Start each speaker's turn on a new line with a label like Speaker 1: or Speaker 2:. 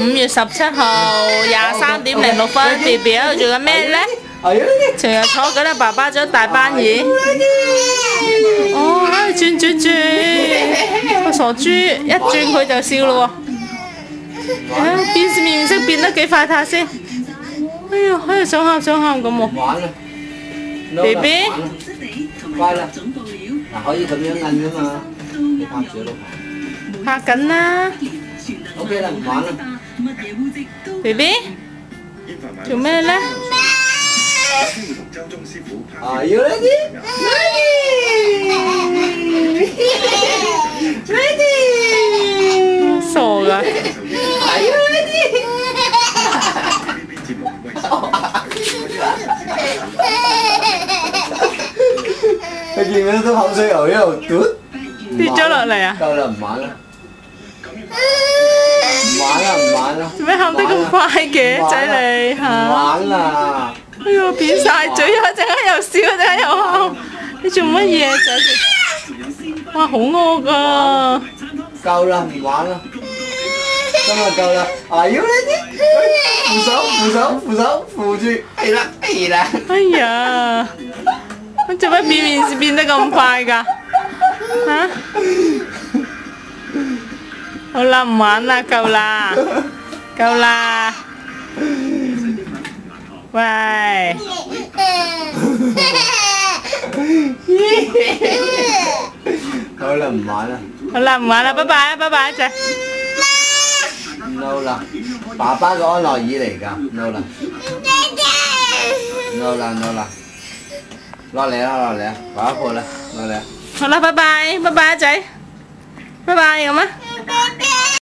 Speaker 1: 5月17號23:06，BB喺度做緊咩咧？成日坐緊啦，爸爸咗大班椅。哦，轉，個傻豬一轉佢就笑咯喎。變面色變得幾快睇下先。哎呀，喺度想喊咁喎。BB，
Speaker 2: 乖啦，嗱可以咁樣摁㗎嘛，你拍住咯。
Speaker 1: 拍緊啦。
Speaker 2: OK 啦，唔玩啦。
Speaker 1: BB， 做咩咧？Are
Speaker 2: you ready? Ready?
Speaker 1: 傻㗎。
Speaker 2: Are you ready? 佢見唔見到口水牛一路嘟？
Speaker 1: 跌咗落嚟啊！
Speaker 2: 夠啦，唔玩啦。唔玩啦。
Speaker 1: 做咩喊得咁快嘅仔你嚇？
Speaker 2: 唔玩啦。
Speaker 1: 哎呀，扁晒嘴啊！陣間又笑，陣間又喊，你做乜嘢仔？哇，好餓㗎！
Speaker 2: 夠啦，唔玩啦，今日夠啦。Are you ready？扶手，扶住，係啦。
Speaker 1: 哎呀，你做乜變得咁快㗎？嚇？好啦，唔玩啦，夠啦。喂，
Speaker 2: 好啦，唔玩啦，
Speaker 1: 拜拜，仔。
Speaker 2: No 啦，爸爸嘅安樂椅嚟㗎 ，No 啦，落嚟啦，爸爸抱啦，落嚟。
Speaker 1: 好啦，拜拜，仔，拜拜咁啊。